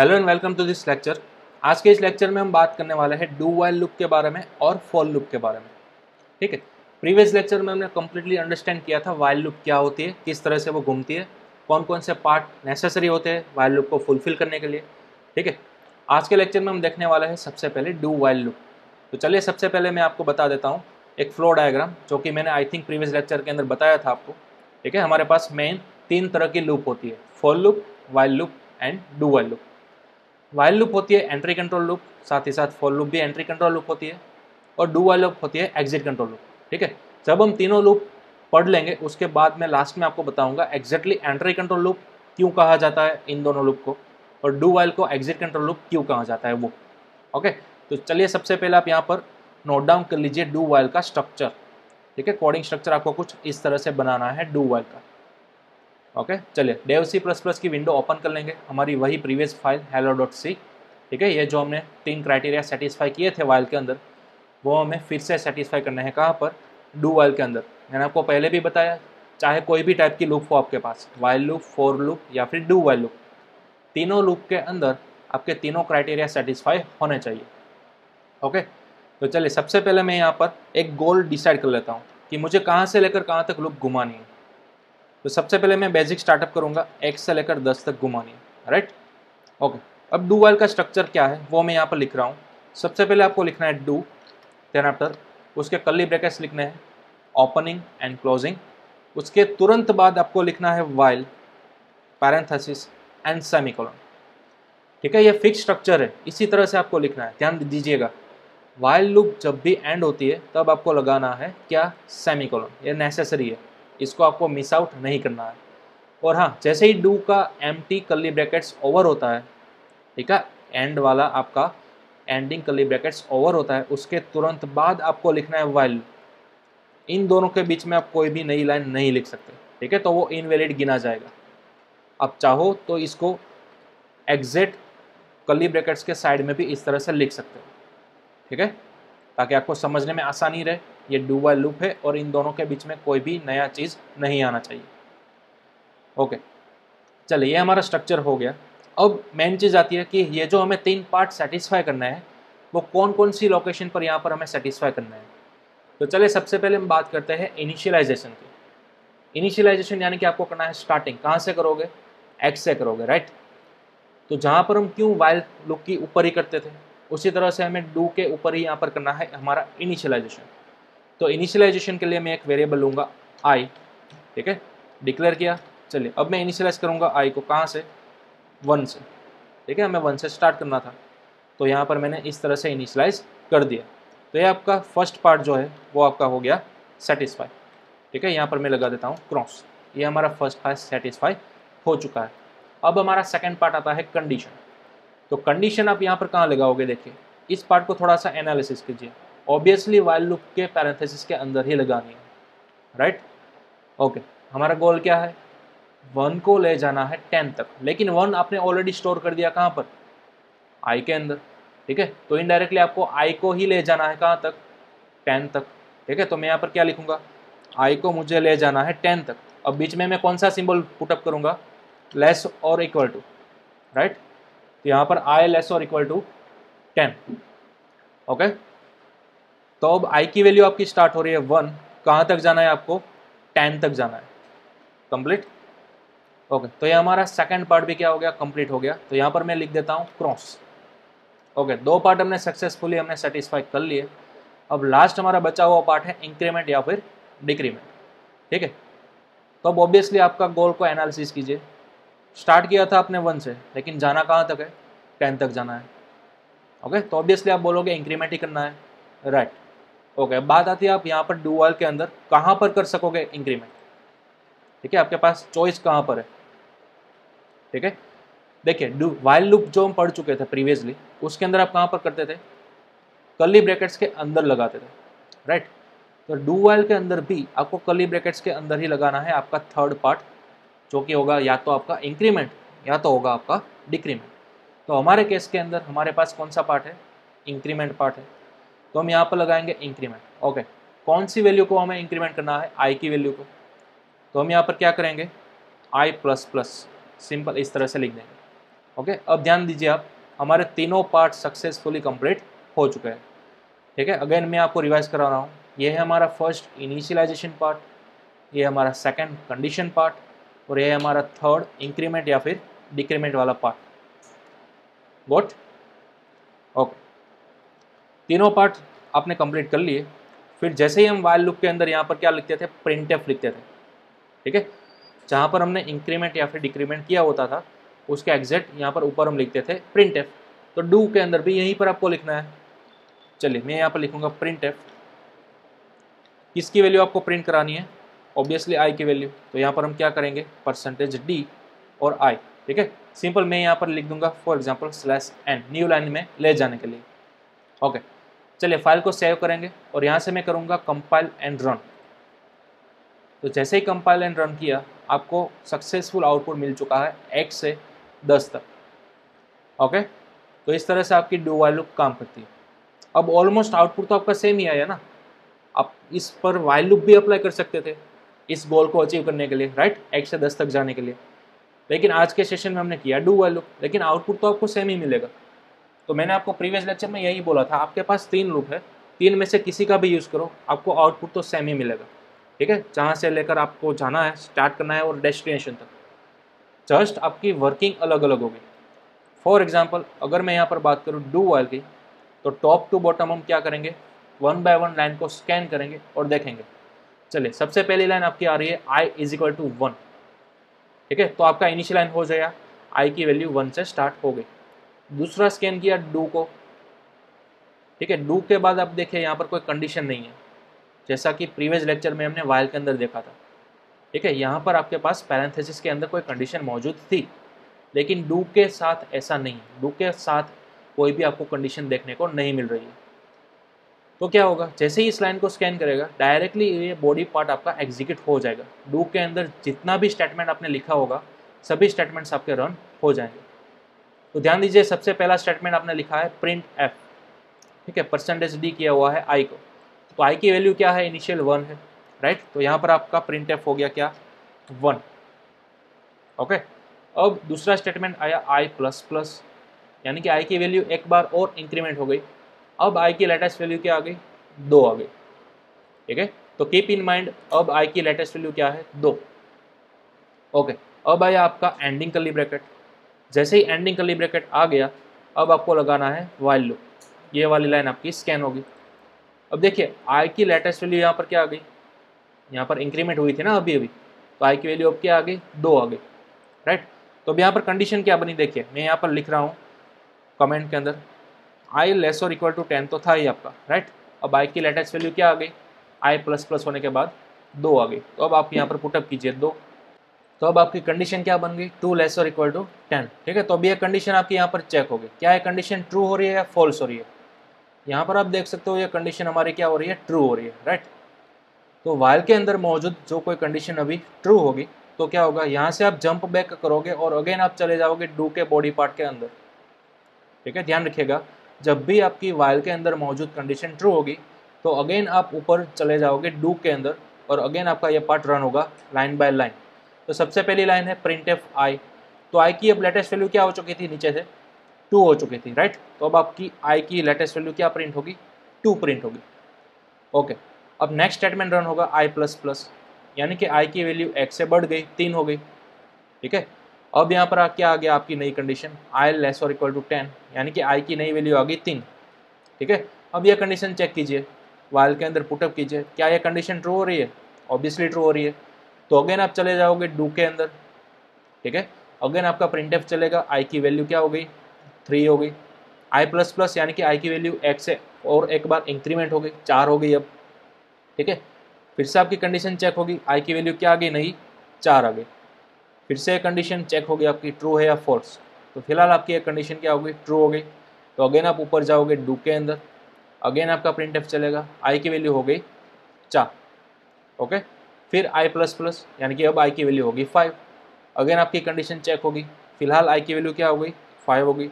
Hello and welcome to this lecture. आज के इस लेक्चर में हम बात करने वाले हैं डू वाइल लूप के बारे में और फॉर लूप के बारे में। ठीक है, प्रीवियस लेक्चर में हमने कम्प्लीटली अंडरस्टैंड किया था वाइल लूप क्या होती है, किस तरह से वो घूमती है, कौन कौन से पार्ट नेसेसरी होते हैं वाइल लूप को फुलफिल करने के लिए। ठीक है, आज के लेक्चर में हम देखने वाले हैं सबसे पहले डू वाइल लूप। तो चलिए सबसे पहले मैं आपको बता देता हूँ एक फ्लो डायग्राम जो कि मैंने आई थिंक प्रीवियस लेक्चर के अंदर बताया था आपको। ठीक है, हमारे पास मेन 3 तरह की लूप होती है, for loop, while loop and do while loop. While loop होती है एंट्री कंट्रोल लूप, साथ ही साथ फॉर लूप भी एंट्री कंट्रोल लूप होती है, और डू वाइल लूप होती है एग्जिट कंट्रोल लूप। ठीक है, जब हम तीनों लूप पढ़ लेंगे उसके बाद मैं लास्ट में आपको बताऊंगा एग्जैक्टली एंट्री कंट्रोल लूप क्यों कहा जाता है इन दोनों लूप को, और डू वाइल को एग्जिट कंट्रोल लूप क्यों कहा जाता है वो। ओके, तो चलिए सबसे पहले आप यहाँ पर नोट डाउन कर लीजिए डू वाइल का स्ट्रक्चर। ठीक है, कोडिंग स्ट्रक्चर आपको कुछ इस तरह से बनाना है डू वाइल का। ओके, चलिए डेव सी प्लस प्लस की विंडो ओपन कर लेंगे, हमारी वही प्रीवियस फाइल hello.c। ठीक है, ये जो हमने 3 क्राइटेरिया सेटिस्फाई किए थे वाइल के अंदर वो हमें फिर से सेटिस्फाई करने हैं। कहाँ पर? डू वाइल के अंदर। मैंने आपको पहले भी बताया, चाहे कोई भी टाइप की लूप हो आपके पास, वाइल लूप, फॉर लूप या फिर डू वाइल लूप, तीनों लूप के अंदर आपके तीनों क्राइटेरिया सेटिस्फाई होने चाहिए। ओके, तो चलिए सबसे पहले मैं यहाँ पर एक गोल डिसाइड कर लेता हूँ कि मुझे कहाँ से लेकर कहाँ तक लूप घुमानी है। तो सबसे पहले मैं बेसिक स्टार्टअप करूँगा, 1 से लेकर 10 तक घुमानी है, राइट। ओके, अब डू वाइल का स्ट्रक्चर क्या है वो मैं यहाँ पर लिख रहा हूँ। सबसे पहले आपको लिखना है डू, देन आफ्टर उसके कर्ली ब्रैकेट्स लिखने हैं, ओपनिंग एंड क्लोजिंग। उसके तुरंत बाद आपको लिखना है वाइल, पैरेंथेसिस एंड सेमीकोलन। ठीक है, ये फिक्स स्ट्रक्चर है, इसी तरह से आपको लिखना है, ध्यान दीजिएगा। वाइल लूप जब भी एंड होती है तब आपको लगाना है क्या? सेमीकोलन, ये नेसेसरी है, इसको आपको मिस आउट नहीं करना है। और हाँ, जैसे ही डू का एम्प्टी कर्ली ब्रैकेट्स ओवर होता है, ठीक है, एंड वाला आपका एंडिंग कर्ली ब्रैकेट्स ओवर होता है, उसके तुरंत बाद आपको लिखना है वाइल। इन दोनों के बीच में आप कोई भी नई लाइन नहीं लिख सकते। ठीक है, तो वो इनवैलिड गिना जाएगा। आप चाहो तो इसको एग्जिट कर्ली ब्रैकेट्स के साइड में भी इस तरह से लिख सकते हो। ठीक है, ताकि आपको समझने में आसानी रहे। ये डू वाइल लूप है और इन दोनों के बीच में कोई भी नया चीज़ नहीं आना चाहिए। ओके, चलिए ये हमारा स्ट्रक्चर हो गया। अब मेन चीज़ आती है कि ये जो हमें 3 पार्ट सेटिस्फाई करना है वो कौन कौन सी लोकेशन पर यहाँ पर हमें सेटिस्फाई करना है। तो चलिए सबसे पहले हम बात करते हैं इनिशियलाइजेशन की। इनिशियलाइजेशन यानी कि आपको करना है स्टार्टिंग, कहाँ से करोगे? एक्स से करोगे, राइट। तो जहाँ पर हम क्यों वाइल लूप की ऊपर ही करते थे, उसी तरह से हमें डू के ऊपर ही यहाँ पर करना है हमारा इनिशियलाइजेशन। तो इनिशियलाइजेशन के लिए मैं एक वेरिएबल लूँगा आई। ठीक है, डिक्लेयर किया। चलिए अब मैं इनिशियलाइज करूँगा आई को, कहाँ से? 1 से। ठीक है, हमें 1 से स्टार्ट करना था, तो यहाँ पर मैंने इस तरह से इनिशियलाइज कर दिया। तो ये आपका फर्स्ट पार्ट जो है वो आपका हो गया सेटिस्फाई। ठीक है, यहाँ पर मैं लगा देता हूँ क्रॉस। ये हमारा फर्स्ट पार्ट सेटिस्फाई हो चुका है। अब हमारा सेकंड पार्ट आता है कंडीशन। तो कंडीशन आप यहाँ पर कहाँ लगाओगे? देखिए, इस पार्ट को थोड़ा सा एनालिसिस कीजिए। ऑब्वियसली वाइल लूप के पैरेंथेसिस के अंदर ही लगानी है, राइट। ओके, हमारा गोल क्या है? 1 को ले जाना है 10 तक, लेकिन 1 आपने ऑलरेडी स्टोर कर दिया कहाँ पर? आई के अंदर। ठीक है, तो इनडायरेक्टली आपको आई को ही ले जाना है कहाँ तक? 10 तक। ठीक है, तो मैं यहाँ पर क्या लिखूंगा? आई को मुझे ले जाना है 10 तक। अब बीच में मैं कौन सा सिंबल पुटअप करूंगा? लेस और इक्वल टू, राइट। तो यहाँ पर आई लेस और इक्वल टू 10। ओके, तो अब आई की वैल्यू आपकी स्टार्ट हो रही है 1, कहाँ तक जाना है आपको? 10 तक जाना है। कंप्लीट। ओके, तो ये हमारा सेकंड पार्ट भी क्या हो गया? कंप्लीट हो गया। तो यहाँ पर मैं लिख देता हूँ क्रॉस। ओके, 2 पार्ट हमने सक्सेसफुली सेटिस्फाई कर लिए। अब लास्ट हमारा बचा हुआ पार्ट है इंक्रीमेंट या फिर डिक्रीमेंट। ठीक है, तो अब ऑब्वियसली आपका गोल को एनालिसिस कीजिए। स्टार्ट किया था आपने 1 से, लेकिन जाना कहाँ तक है? 10 तक जाना है। ओके, तो ऑब्वियसली आप बोलोगे इंक्रीमेंट ही करना है, राइट। ओके, अब बात आती है आप यहाँ पर डू वाइल के अंदर कहाँ पर कर सकोगे इंक्रीमेंट। ठीक है, आपके पास चॉइस कहाँ पर है? ठीक है, देखिए डू वाइल लूप जो हम पढ़ चुके थे प्रीवियसली, उसके अंदर आप कहाँ पर करते थे? कर्ली ब्रैकेट्स के अंदर लगाते थे, राइट। तो डू वाइल के अंदर भी आपको कर्ली ब्रैकेट्स के अंदर ही लगाना है आपका थर्ड पार्ट, जो कि होगा या तो आपका इंक्रीमेंट या तो होगा आपका डिक्रीमेंट। तो हमारे केस के अंदर हमारे पास कौन सा पार्ट है? इंक्रीमेंट पार्ट है, तो हम यहाँ पर लगाएंगे इंक्रीमेंट। ओके, कौन सी वैल्यू को हमें इंक्रीमेंट करना है? आई की वैल्यू को। तो हम यहाँ पर क्या करेंगे? आई प्लस प्लस, सिंपल इस तरह से लिख देंगे। ओके, अब ध्यान दीजिए आप, हमारे तीनों पार्ट सक्सेसफुली कंप्लीट हो चुके हैं। ठीक है, अगेन मैं आपको रिवाइज करा रहा हूँ। ये है हमारा फर्स्ट इनिशियलाइजेशन पार्ट, ये हमारा सेकंड कंडीशन पार्ट, और ये है हमारा थर्ड इंक्रीमेंट या फिर डिक्रीमेंट वाला पार्ट। गॉट? ओके, तीनों पार्ट आपने कंप्लीट कर लिए। फिर जैसे ही हम वाइल लूप के अंदर यहाँ पर क्या लिखते थे, प्रिंटफ लिखते थे। ठीक है, जहाँ पर हमने इंक्रीमेंट या फिर डिक्रीमेंट किया होता था उसके एग्जैक्ट यहाँ पर ऊपर हम लिखते थे प्रिंटफ। तो डू के अंदर भी यहीं पर आपको लिखना है। चलिए मैं यहाँ पर लिखूंगा प्रिंटफ। किसकी वैल्यू आपको प्रिंट करानी है? ऑब्वियसली आई की वैल्यू। तो यहाँ पर हम क्या करेंगे, %d और आई। ठीक है, सिंपल मैं यहाँ पर लिख दूंगा for example /n new line में ले जाने के लिए। ओके, चलिए फाइल को सेव करेंगे और यहाँ से मैं करूँगा कंपाइल एंड रन। तो जैसे ही कंपाइल एंड रन किया, आपको सक्सेसफुल आउटपुट मिल चुका है 1 से 10 तक। ओके, तो इस तरह से आपकी डू व्हाइल लूप काम करती है। अब ऑलमोस्ट आउटपुट तो आपका सेम ही आया ना। आप इस पर व्हाइल लूप भी अप्लाई कर सकते थे इस गोल को अचीव करने के लिए, राइट, 1 से 10 तक जाने के लिए। लेकिन आज के सेशन में हमने किया डू व्हाइल लूप, लेकिन आउटपुट तो आपको सेम ही मिलेगा। तो मैंने आपको प्रीवियस लेक्चर में यही बोला था, आपके पास 3 लूप है, 3 में से किसी का भी यूज़ करो, आपको आउटपुट तो सेम ही मिलेगा। ठीक है, जहाँ से लेकर आपको जाना है, स्टार्ट करना है और डेस्टिनेशन तक, जस्ट आपकी वर्किंग अलग अलग होगी। फॉर एग्जाम्पल अगर मैं यहाँ पर बात करूँ डू व्हाइल की, तो टॉप टू बॉटम हम क्या करेंगे, 1 बाय 1 लाइन को स्कैन करेंगे और देखेंगे। चलिए सबसे पहली लाइन आपकी आ रही है i = 1। ठीक है, तो आपका इनिशियल लाइन हो जाएगा, i की वैल्यू 1 से स्टार्ट हो गई। दूसरा स्कैन किया डू को। ठीक है, डू के बाद आप देखिए यहाँ पर कोई कंडीशन नहीं है, जैसा कि प्रीवियस लेक्चर में हमने व्हाइल के अंदर देखा था। ठीक है, यहाँ पर आपके पास पैरेंथेसिस के अंदर कोई कंडीशन मौजूद थी, लेकिन डू के साथ ऐसा नहीं। डू के साथ कोई भी आपको कंडीशन देखने को नहीं मिल रही है। तो क्या होगा, जैसे ही इस लाइन को स्कैन करेगा, डायरेक्टली ये बॉडी पार्ट आपका एग्जीक्यूट हो जाएगा। डू के अंदर जितना भी स्टेटमेंट आपने लिखा होगा, सभी स्टेटमेंट्स आपके रन हो जाएंगे। तो ध्यान दीजिए, सबसे पहला स्टेटमेंट आपने लिखा है प्रिंट एफ। ठीक है, %d किया हुआ है आई को, तो आई की वैल्यू क्या है, इनिशियल 1 है, राइट। तो यहाँ पर आपका प्रिंट एफ हो गया क्या, 1। ओके, अब दूसरा स्टेटमेंट आया i++, यानी कि आई की वैल्यू एक बार और इंक्रीमेंट हो गई। अब आई की लेटेस्ट वैल्यू क्या आ गई, 2 आ गई। ठीक है, तो कीप इन माइंड, अब आई की लेटेस्ट वैल्यू क्या है, 2। ओके, अब आया आपका एंडिंग कर्ली ब्रैकेट। जैसे ही एंडिंग कर्ली ब्रैकेट आ गया, अब आपको लगाना है व्हाइल लूप। ये वाली लाइन आपकी स्कैन होगी। अब देखिए आई की लेटेस्ट वैल्यू यहाँ पर क्या आ गई, यहाँ पर इंक्रीमेंट हुई थी ना अभी अभी, तो आई की वैल्यू अब क्या आ गई, 2 आ गई, राइट। तो अब यहाँ पर कंडीशन क्या बनी, देखिए मैं यहाँ पर लिख रहा हूँ कमेंट के अंदर, i <= 10 तो था ही आपका, राइट। अब आई की लेटेस्ट वैल्यू क्या आ गई, i++ होने के बाद 2 आ गई। तो अब आप यहाँ पर पुटअप कीजिए 2। तो अब आपकी कंडीशन क्या बन गई, 2 <= 10। ठीक है, तो अब ये कंडीशन आपकी यहाँ पर चेक होगी, क्या है कंडीशन, ट्रू हो रही है या फॉल्स हो रही है। यहाँ पर आप देख सकते हो ये कंडीशन हमारी क्या हो रही है, ट्रू हो रही है, राइट। तो व्हाइल के अंदर मौजूद जो कोई कंडीशन अभी ट्रू होगी, तो क्या होगा, यहाँ से आप जंप बैक करोगे और अगेन आप चले जाओगे डू के बॉडी पार्ट के अंदर। ठीक है, ध्यान रखिएगा, जब भी आपकी व्हाइल के अंदर मौजूद कंडीशन ट्रू होगी, तो अगेन आप ऊपर चले जाओगे डू के अंदर और अगेन आपका ये पार्ट रन होगा लाइन बाय लाइन। तो सबसे पहली लाइन है प्रिंटफ आई। तो आई की अब लेटेस्ट वैल्यू क्या हो चुकी थी, नीचे से 2 हो चुकी थी, राइट। तो अब आपकी आई की लेटेस्ट वैल्यू क्या प्रिंट होगी, 2 प्रिंट होगी। ओके, अब नेक्स्ट स्टेटमेंट रन होगा i++, यानी कि आई की वैल्यू 1 से बढ़ गई, 3 हो गई। ठीक है, अब यहाँ पर क्या आ गया आपकी नई कंडीशन, i <= 10, यानी कि आई की नई वैल्यू आ गई 3। ठीक है, अब यह कंडीशन चेक कीजिए, व्हाइल के अंदर पुटअप कीजिए, क्या यह कंडीशन ट्रू हो रही है, ऑब्वियसली ट्रू हो रही है। तो अगेन आप चले जाओगे डू के अंदर। ठीक है, अगेन आपका प्रिंटफ चलेगा, आई की वैल्यू क्या हो गई, 3 हो गई। i++, यानी कि आई की वैल्यू 1 से और एक बार इंक्रीमेंट हो गई, 4 हो गई अब। ठीक है, फिर से आपकी कंडीशन चेक होगी, आई की वैल्यू क्या आ गई, नहीं 4 आ गई। फिर से कंडीशन चेक होगी आपकी ट्रू है या फॉल्स। तो फिलहाल आपकी एक कंडीशन क्या होगी, ट्रू हो गई। तो अगेन आप ऊपर जाओगे डू के अंदर, अगेन आपका प्रिंटफ चलेगा, आई की वैल्यू हो गई 4। ओके, फिर i++, यानी कि अब आई की वैल्यू होगी 5। अगेन आपकी कंडीशन चेक होगी, फिलहाल आई की वैल्यू क्या हो गई, 5 हो गई।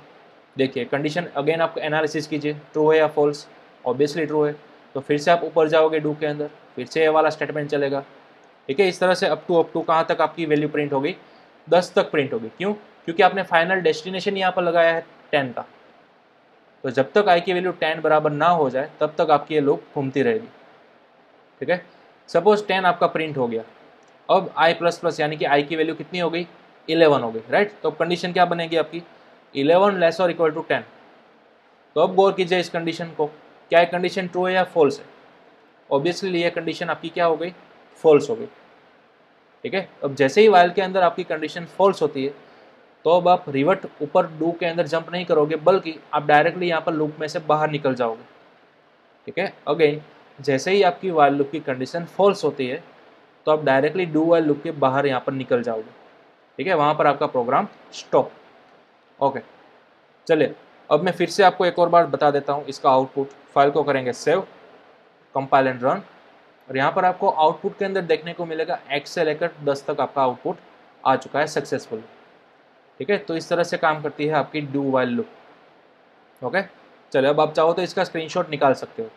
देखिए कंडीशन अगेन आपको एनालिसिस कीजिए, ट्रू है या फॉल्स, ऑब्वियसली ट्रू है। तो फिर से आप ऊपर जाओगे डू के अंदर, फिर से ये वाला स्टेटमेंट चलेगा। ठीक है, इस तरह से अप टू कहाँ तक आपकी वैल्यू प्रिंट होगी, 10 तक प्रिंट होगी। क्यों, क्योंकि आपने फाइनल डेस्टिनेशन यहाँ पर लगाया है 10 का। तो जब तक i की वैल्यू 10 बराबर ना हो जाए तब तक आपकी ये लूप घूमती रहेगी। ठीक है, सपोज 10 आपका प्रिंट हो गया, अब i प्लस प्लस यानी कि i की वैल्यू कितनी हो गई, 11 हो गई, राइट। तो कंडीशन क्या बनेगी आपकी, 11 लेस और इक्वल टू 10। तो अब गौर कीजिए इस कंडीशन को, क्या ये कंडीशन ट्रू है या फॉल्स है। ऑब्वियसली ये कंडीशन आपकी क्या हो गई, फॉल्स हो गई। ठीक है, अब जैसे ही वाइल के अंदर आपकी कंडीशन फॉल्स होती है तो अब आप रिवर्ट ऊपर डू के अंदर जंप नहीं करोगे, बल्कि आप डायरेक्टली यहाँ पर लूप में से बाहर निकल जाओगे। ठीक है, अगेन जैसे ही आपकी वाइल लूप की कंडीशन फॉल्स होती है तो आप डायरेक्टली डू वाइल लूप के बाहर यहाँ पर निकल जाओगे। ठीक है, वहाँ पर आपका प्रोग्राम स्टॉप। ओके, चलिए अब मैं फिर से आपको एक और बार बता देता हूँ इसका आउटपुट। फाइल को करेंगे सेव, कंपाइल एंड रन, और यहाँ पर आपको आउटपुट के अंदर देखने को मिलेगा x से लेकर 10 तक आपका आउटपुट आ चुका है सक्सेसफुल। ठीक है, तो इस तरह से काम करती है आपकी डू वाइल लूप। ओके, चलिए अब आप चाहो तो इसका स्क्रीनशॉट निकाल सकते हो।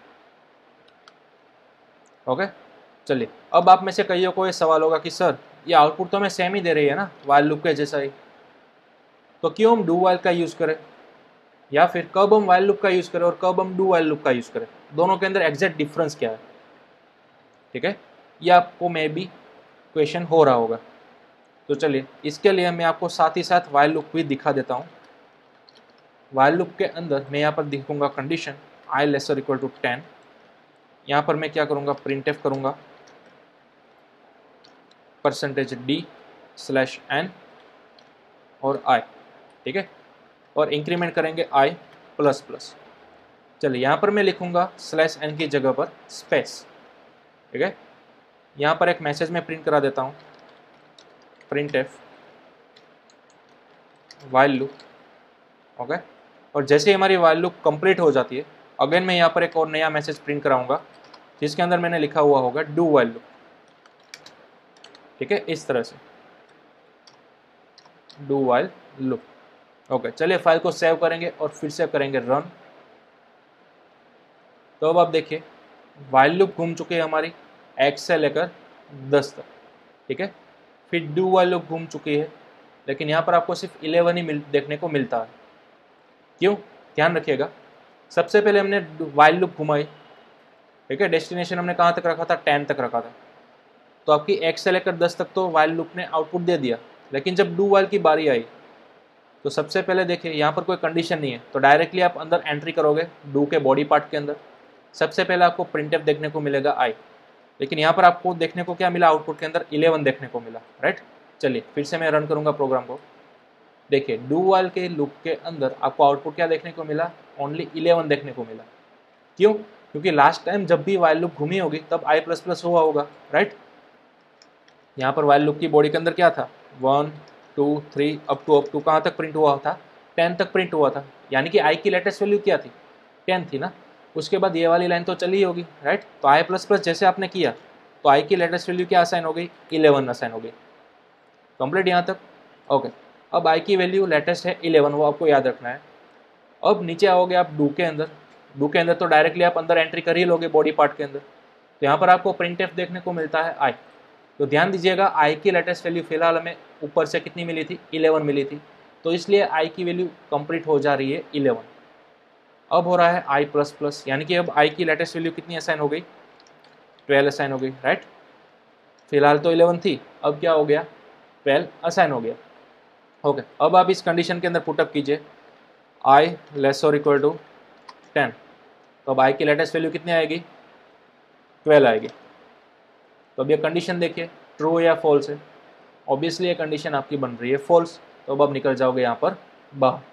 ओके, चलिए अब आप में से कईयों को ये सवाल होगा कि सर ये आउटपुट तो हमें सेम ही दे रही है ना, वाइल लूप के जैसा ही, तो क्यों हम डू वाइल का यूज़ करें, या फिर कब हम वाइल लूप का यूज़ करें और कब हम डू वाइल लूप का यूज़ करें, दोनों के अंदर एग्जैक्ट डिफरेंस क्या है। ठीक है, ये आपको मे बी क्वेश्चन हो रहा होगा। तो चलिए इसके लिए मैं आपको साथ ही साथ वाइल लूप भी दिखा देता हूँ। वाइल लूप के अंदर मैं यहाँ पर दिखूंगा condition i lesser equal to 10। यहाँ पर मैं क्या करूँगा, प्रिंटफ करूँगा %d/n और i। ठीक है, और इंक्रीमेंट करेंगे i प्लस प्लस। चलिए यहाँ पर मैं लिखूँगा /n की जगह पर स्पेस। ठीक है, यहाँ पर एक मैसेज में प्रिंट करा देता हूँ, प्रिंटफ वाइल लूप। ओके, और जैसे ही हमारी वाइल लूप कंप्लीट हो जाती है, अगेन मैं यहाँ पर एक और नया मैसेज प्रिंट कराऊंगा जिसके अंदर मैंने लिखा हुआ होगा डू वाइल लूप। ठीक है, इस तरह से डू वाइल लूप। ओके, चलिए फाइल को सेव करेंगे और फिर से करेंगे रन। तो अब आप देखिए वाइल लूप घूम चुकी है हमारी x से लेकर 10 तक। ठीक है, फिर डू वाइल लूप घूम चुकी है, लेकिन यहाँ पर आपको सिर्फ 11 ही देखने को मिलता है। क्यों, ध्यान रखिएगा, सबसे पहले हमने वाइल लूप घुमाई। ठीक है, डेस्टिनेशन हमने कहाँ तक रखा था, 10 तक रखा था, तो आपकी x से लेकर 10 तक तो वाइल लूप ने आउटपुट दे दिया। लेकिन जब डू वाइल की बारी आई तो सबसे पहले देखिए यहाँ पर कोई कंडीशन नहीं है, तो डायरेक्टली आप अंदर एंट्री करोगे डू के बॉडी पार्ट के अंदर। सबसे पहले आपको प्रिंटफ देखने को मिलेगा i, लेकिन यहाँ पर आपको देखने को क्या मिला, आउटपुट के अंदर 11 देखने को मिला, राइट। चलिए फिर से मैं रन करूँगा प्रोग्राम को। देखिए डू वाइल के लूप के अंदर आपको आउटपुट क्या देखने को मिला, ओनली 11 देखने को मिला। क्यों, क्योंकि लास्ट टाइम जब भी वाइल लूप घूमी होगी तब i प्लस प्लस हुआ होगा, राइट। यहाँ पर वाइल लूप की बॉडी के अंदर क्या था, 1 2 3 अप टू कहाँ तक प्रिंट हुआ था, 10 तक प्रिंट हुआ था, यानी कि i की लेटेस्ट वैल्यू क्या थी, 10 थी ना। उसके बाद ये वाली लाइन तो चली होगी, राइट। तो i प्लस प्लस जैसे आपने किया तो i की लेटेस्ट वैल्यू क्या असाइन हो गई, 11 असाइन हो गई। कंप्लीट यहाँ तक। ओके, अब i की वैल्यू लेटेस्ट है 11, वो आपको याद रखना है। अब नीचे आओगे आप डू के अंदर, डू के अंदर तो डायरेक्टली आप अंदर एंट्री कर ही लोगे बॉडी पार्ट के अंदर, तो यहाँ पर आपको प्रिंटफ देखने को मिलता है i। तो ध्यान दीजिएगा i की लेटेस्ट वैल्यू फिलहाल हमें ऊपर से कितनी मिली थी, 11 मिली थी, तो इसलिए i की वैल्यू कंप्लीट हो जा रही है 11। अब हो रहा है i प्लस प्लस, यानी कि अब i की लेटेस्ट वैल्यू कितनी असाइन हो गई, 12 असाइन हो गई, राइट। फिलहाल तो 11 थी, अब क्या हो गया, 12 असाइन हो गया। ओके, अब आप इस कंडीशन के अंदर पुटअप कीजिए i लेस और इक्वल टू 10, तो अब i की लेटेस्ट वैल्यू कितनी आएगी, 12 आएगी। तो अब ये कंडीशन देखिए ट्रू या फॉल्स है, ऑब्वियसली ये कंडीशन आपकी बन रही है फॉल्स, तो अब आप निकल जाओगे यहाँ पर बाहर।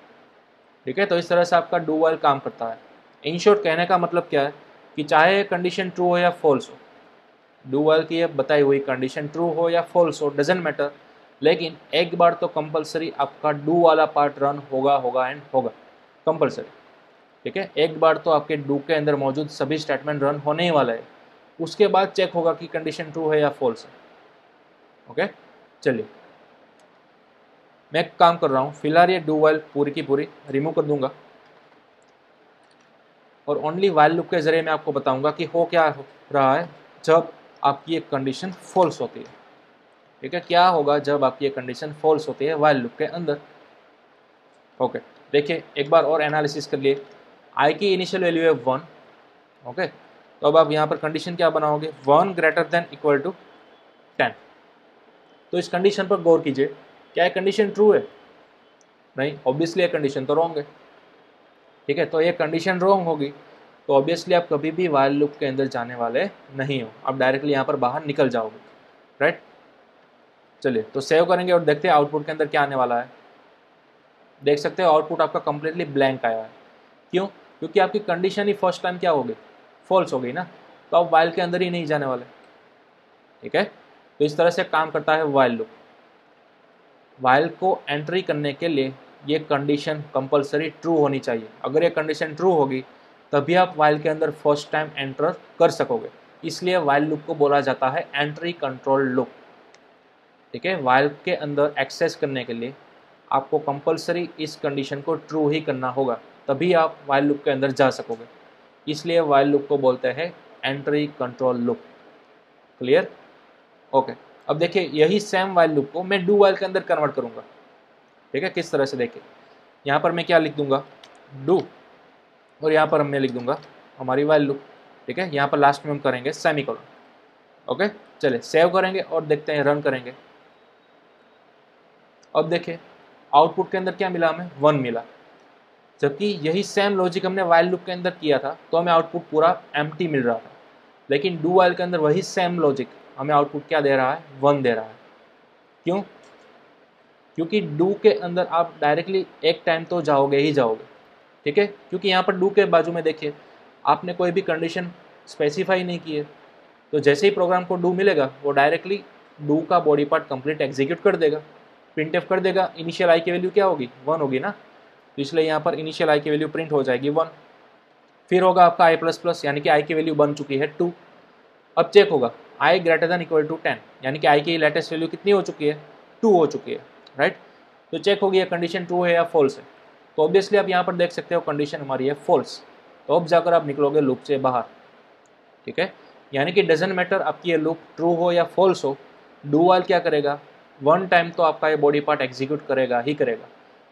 ठीक है, तो इस तरह से आपका डू वाइल काम करता है। इन शॉर्ट कहने का मतलब क्या है कि चाहे कंडीशन ट्रू हो या फॉल्स हो, डू वाइल की बताई हुई कंडीशन ट्रू हो या फॉल्स हो डजेंट मैटर, लेकिन एक बार तो कंपलसरी आपका डू वाला पार्ट रन होगा एंड होगा कंपलसरी। ठीक है, एक बार तो आपके डू के अंदर मौजूद सभी स्टेटमेंट रन होने ही वाला है, उसके बाद चेक होगा कि कंडीशन ट्रू है या फॉल्स है। ओके, चलिए मैं एक काम कर रहा हूँ, फिलहाल ये डू वाइल पूरी की पूरी रिमूव कर दूंगा और ओनली वाइल लूप के जरिए मैं आपको बताऊंगा कि हो क्या हो रहा है जब आपकी एक कंडीशन फॉल्स होती है। ठीक है, क्या होगा जब आपकी एक कंडीशन फॉल्स होती है वाइल लूप के अंदर, ओके, देखिए एक बार और एनालिसिस कर लिए। आई की इनिशियल वैल्यू है 1। ओके, तो अब आप यहाँ पर कंडीशन क्या बनाओगे, 1 ग्रेटर देन इक्वल टू 10। तो इस कंडीशन पर गौर कीजिए, क्या ये कंडीशन ट्रू है? नहीं, ऑब्वियसली ये कंडीशन तो रॉन्ग है। ठीक है, तो ये कंडीशन रॉन्ग होगी तो ऑब्वियसली आप कभी भी वाइल लूप के अंदर जाने वाले नहीं हो, आप डायरेक्टली यहाँ पर बाहर निकल जाओगे, राइट। चलिए तो सेव करेंगे और देखते हैं आउटपुट के अंदर क्या आने वाला है। देख सकते हो आउटपुट आपका कंप्लीटली ब्लैंक आया है। क्यों? क्योंकि आपकी कंडीशन ही फर्स्ट टाइम क्या हो गई, फॉल्स हो गई ना, तो आप वाइल के अंदर ही नहीं जाने वाले। ठीक है, तो इस तरह से काम करता है वाइल लूप। वाइल को एंट्री करने के लिए ये कंडीशन कंपलसरी ट्रू होनी चाहिए। अगर ये कंडीशन ट्रू होगी तभी आप वाइल के अंदर फर्स्ट टाइम एंटर कर सकोगे, इसलिए वाइल लूप को बोला जाता है एंट्री कंट्रोल लूप। ठीक है, वाइल के अंदर एक्सेस करने के लिए आपको कंपलसरी इस कंडीशन को ट्रू ही करना होगा, तभी आप वाइल लूप के अंदर जा सकोगे, इसलिए वाइल लूप को बोलते हैं entry control loop. Clear? Okay, अब देखिए यही सेम वाइल लूप को मैं डू वाइल के अंदर कन्वर्ट करूंगा। ठीक है, किस तरह से देखिए, यहाँ पर मैं क्या लिख दूंगा, डू, और यहाँ पर मैं लिख दूंगा हमारी वाइल लूप। ठीक है, यहाँ पर लास्ट में हम करेंगे सेमीकोलन। ओके, चलिए सेव करेंगे और देखते हैं, रन करेंगे। अब देखिए आउटपुट के अंदर क्या मिला, हमें 1 मिला, जबकि यही सेम लॉजिक हमने वाइल लूप के अंदर किया था तो हमें आउटपुट पूरा एम्प्टी मिल रहा था। लेकिन डू वाइल के अंदर वही सेम लॉजिक हमें आउटपुट क्या दे रहा है, 1 दे रहा है। क्यों? क्योंकि डू के अंदर आप डायरेक्टली एक टाइम तो जाओगे ही जाओगे। ठीक है, क्योंकि यहाँ पर डू के बाजू में देखिए आपने कोई भी कंडीशन स्पेसिफाई नहीं की है, तो जैसे ही प्रोग्राम को डू मिलेगा वो डायरेक्टली डू का बॉडी पार्ट कंप्लीट एग्जीक्यूट कर देगा, प्रिंट कर देगा। इनिशियल आई की वैल्यू क्या होगी, 1 होगी ना, तो इसलिए यहाँ पर इनिशियल आई की वैल्यू प्रिंट हो जाएगी 1। फिर होगा आपका आई प्लस प्लस, यानी कि आई की वैल्यू बन चुकी है 2। अब चेक होगा आई ग्रेटर देन इक्वल टू 10, यानी कि आई की लेटेस्ट वैल्यू कितनी हो चुकी है, 2 हो चुकी है, राइट। तो चेक होगी ये कंडीशन ट्रू है या फॉल्स है। तो ऑब्वियसली आप यहाँ पर देख सकते हो कंडीशन हमारी है फॉल्स, तो अब जाकर आप निकलोगे लूप से बाहर। ठीक है, यानी कि डजंट मैटर आपकी ये लूप ट्रू हो या फॉल्स हो, डू वाइल क्या करेगा, 1 टाइम तो आपका ये बॉडी पार्ट एग्जीक्यूट करेगा ही करेगा।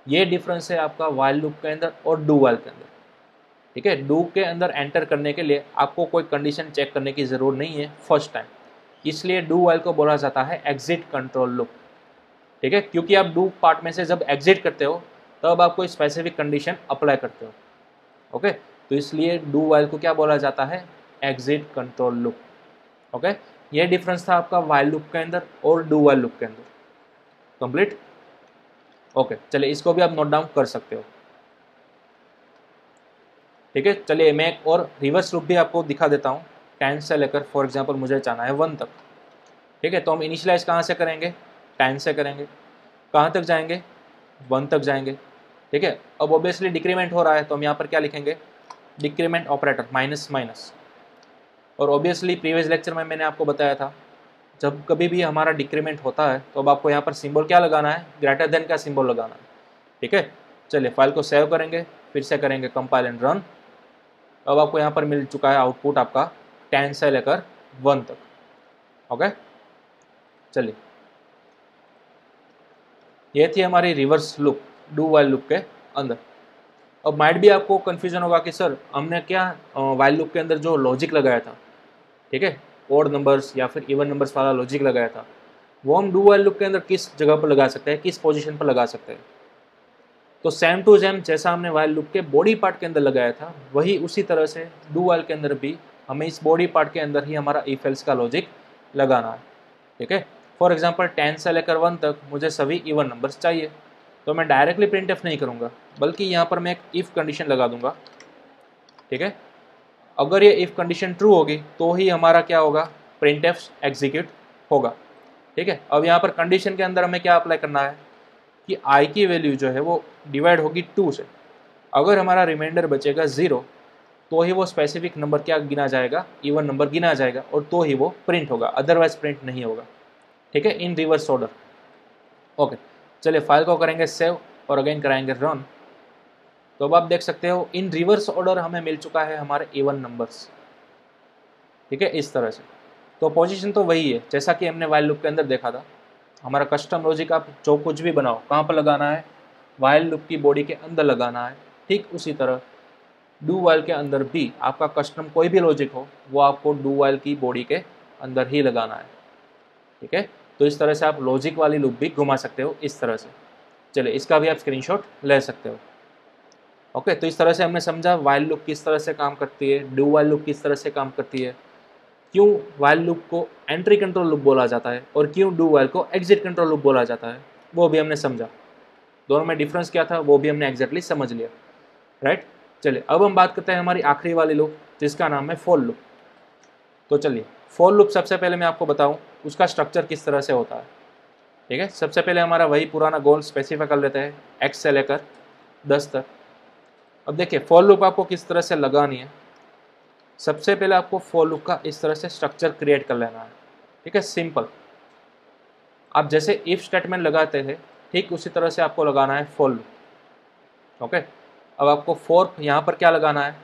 ये डिफरेंस है आपका वाइल लूप के अंदर और डू वाइल के अंदर। ठीक है, डू के अंदर एंटर करने के लिए आपको कोई कंडीशन चेक करने की ज़रूरत नहीं है फर्स्ट टाइम, इसलिए डू वाइल को बोला जाता है एग्जिट कंट्रोल लूप। ठीक है, क्योंकि आप डू पार्ट में से जब एग्जिट करते हो तब आप कोई स्पेसिफिक कंडीशन अप्लाई करते हो। ओके, तो इसलिए डू वाइल को क्या बोला जाता है, एग्जिट कंट्रोल लूप। ओके, ये डिफरेंस था आपका वाइल लूप के अंदर और डू वाइल लूप के अंदर। कंप्लीट? ओके, चलिए इसको भी आप नोट डाउन कर सकते हो। ठीक है, चलिए मैं एक और रिवर्स लूप भी आपको दिखा देता हूँ। 10 से लेकर फॉर एग्जांपल मुझे जाना है 1 तक। ठीक है, तो हम इनिशियलाइज कहाँ से करेंगे, 10 से करेंगे। कहाँ तक जाएंगे, 1 तक जाएंगे। ठीक है, अब ऑब्वियसली डिक्रीमेंट हो रहा है तो हम यहाँ पर क्या लिखेंगे, डिक्रीमेंट ऑपरेटर माइनस माइनस। और ऑब्वियसली प्रीवियस लेक्चर में मैंने आपको बताया था जब कभी भी हमारा डिक्रीमेंट होता है तो अब आपको यहाँ पर सिंबल क्या लगाना है, ग्रेटर देन का सिंबल लगाना है। ठीक है, चलिए फाइल को सेव करेंगे, फिर से करेंगे कंपाइल एंड रन। अब आपको यहाँ पर मिल चुका है आउटपुट आपका 10 से लेकर 1 तक। ओके, चलिए ये थी हमारी reverse loop do while loop के अंदर। अब माइट भी आपको कन्फ्यूजन होगा कि सर हमने क्या वाइल लूप के अंदर जो लॉजिक लगाया था, ठीक है, ओड नंबर्स या फिर इवन नंबर्स वाला लॉजिक लगाया था, वो हम डू वाइल लूप के अंदर किस जगह पर लगा सकते हैं, किस पोजीशन पर लगा सकते हैं। तो सेम टू सेम जैसा हमने वाइल लूप के बॉडी पार्ट के अंदर लगाया था वही उसी तरह से डू वाइल के अंदर भी हमें इस बॉडी पार्ट के अंदर ही हमारा इफ एल्स का लॉजिक लगाना है। ठीक है, फॉर एग्जांपल 10 से लेकर 1 तक मुझे सभी इवन नंबर्स चाहिए, तो मैं डायरेक्टली प्रिंट एफ नहीं करूँगा बल्कि यहाँ पर मैं एक इफ़ कंडीशन लगा दूंगा। ठीक है, अगर ये इफ़ कंडीशन ट्रू होगी तो ही हमारा क्या होगा, प्रिंट एफ एग्जीक्यूट होगा। ठीक है, अब यहाँ पर कंडीशन के अंदर हमें क्या अप्लाई करना है कि आई की वैल्यू जो है वो डिवाइड होगी 2 से। अगर हमारा रिमाइंडर बचेगा 0 तो ही वो स्पेसिफिक नंबर क्या गिना जाएगा, इवन नंबर गिना जाएगा, और तो ही वो प्रिंट होगा, अदरवाइज प्रिंट नहीं होगा। ठीक है, इन रिवर्स ऑर्डर। ओके, चलिए फाइल को करेंगे सेव और अगेन कराएंगे रन। तो अब आप देख सकते हो इन रिवर्स ऑर्डर हमें मिल चुका है हमारे इवन नंबर्स। ठीक है, इस तरह से। तो पोजीशन तो वही है जैसा कि हमने वाइल लूप के अंदर देखा था। हमारा कस्टम लॉजिक आप जो कुछ भी बनाओ कहाँ पर लगाना है, वाइल लूप की बॉडी के अंदर लगाना है। ठीक उसी तरह डू वाइल के अंदर भी आपका कस्टम कोई भी लॉजिक हो वो आपको डू वाइल की बॉडी के अंदर ही लगाना है। ठीक है, तो इस तरह से आप लॉजिक वाली लूप भी घुमा सकते हो इस तरह से। चलिए इसका भी आप स्क्रीनशॉट ले सकते हो। ओके, तो इस तरह से हमने समझा वाइल लूप किस तरह से काम करती है, डू वाइल लूप किस तरह से काम करती है, क्यों वाइल लूप को एंट्री कंट्रोल लूप बोला जाता है और क्यों डू वाइल को एग्जिट कंट्रोल लूप बोला जाता है, वो भी हमने समझा। दोनों में डिफरेंस क्या था वो भी हमने एग्जैक्टली समझ लिया, राइट। चलिए अब हम बात करते हैं हमारी आखिरी वाली लूप जिसका नाम है फॉर लूप। तो चलिए फॉर लूप सबसे पहले मैं आपको बताऊं उसका स्ट्रक्चर किस तरह से होता है। ठीक है, सबसे पहले हमारा वही पुराना गोल स्पेसिफाई कर लेते हैं x से लेकर 10 तक। अब देखिए फॉर लूप आपको किस तरह से लगानी है। सबसे पहले आपको फॉर लूप का इस तरह से स्ट्रक्चर क्रिएट कर लेना है। ठीक है, सिंपल। आप जैसे इफ स्टेटमेंट लगाते थे ठीक उसी तरह से आपको लगाना है फॉर लूप। ओके, अब आपको फॉर यहाँ पर क्या लगाना है,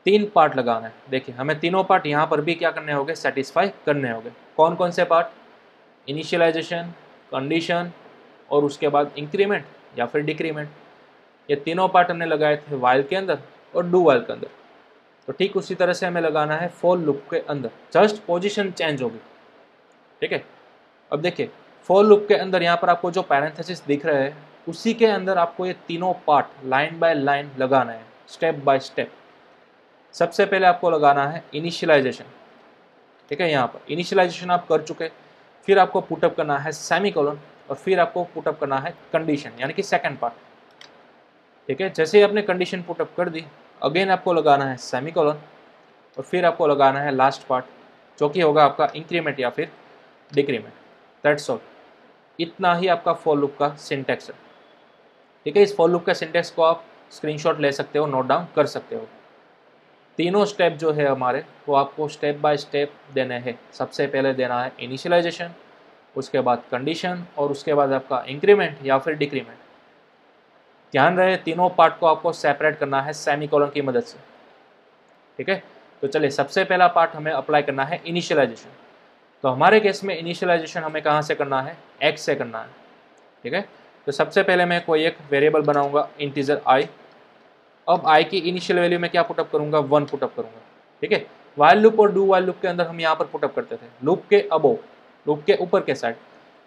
3 पार्ट लगाना है। देखिए हमें तीनों पार्ट यहाँ पर भी क्या करने होंगे, सेटिस्फाई करने होंगे। कौन कौन से पार्ट, इनिशियलाइजेशन, कंडीशन और उसके बाद इंक्रीमेंट या फिर डिक्रीमेंट। ये तीनों पार्ट हमने लगाए थे वाइल के अंदर और डू वाइल के अंदर। तो ठीक उसी तरह से हमें लगाना है फॉर लूप के अंदर, जस्ट पोजीशन चेंज होगी। ठीक है, अब देखिए फॉर लूप के अंदर यहाँ पर आपको जो पैरेंथेसिस दिख रहे हैं उसी के अंदर आपको ये तीनों पार्ट लाइन बाय लाइन लगाना है, स्टेप बाय स्टेप। सबसे पहले आपको लगाना है इनिशियलाइजेशन। ठीक है, यहाँ पर इनिशियलाइजेशन आप कर चुके, फिर आपको पुटअप करना है सेमीकोलन और फिर आपको पुटअप करना है कंडीशन यानी कि सेकंड पार्ट। ठीक है, जैसे ही आपने कंडीशन पुटअप कर दी अगेन आपको लगाना है सेमीकोलन और फिर आपको लगाना है लास्ट पार्ट जो कि होगा आपका इंक्रीमेंट या फिर डिक्रीमेंट। दैट्स ऑल, इतना ही आपका फॉर लूप का सिंटैक्स है। ठीक है, इस फॉर लूप का सिंटैक्स को आप स्क्रीनशॉट ले सकते हो, नोट डाउन कर सकते हो। तीनों स्टेप जो है हमारे वो आपको स्टेप बाय स्टेप देने हैं। सबसे पहले देना है इनिशियलाइजेशन, उसके बाद कंडीशन और उसके बाद आपका इंक्रीमेंट या फिर डिक्रीमेंट। ध्यान रहे तीनों पार्ट को आपको सेपरेट करना है सेमीकोलन की मदद से। ठीक है, तो चलिए सबसे पहला पार्ट हमें अप्लाई करना है इनिशियलाइजेशन। तो हमारे केस में इनिशियलाइजेशन हमें कहाँ से करना है, x से करना है। ठीक है, तो सबसे पहले मैं कोई एक वेरिएबल बनाऊंगा इंटीजर i। अब i की इनिशियल वैल्यू में क्या पुटअप करूंगा, 1 पुटअप करूंगा। ठीक है, वाइल लूप और डू वाइल लूप के अंदर हम यहाँ पर पुटअप करते थे लूप के अबोव, लूप के ऊपर के साइड,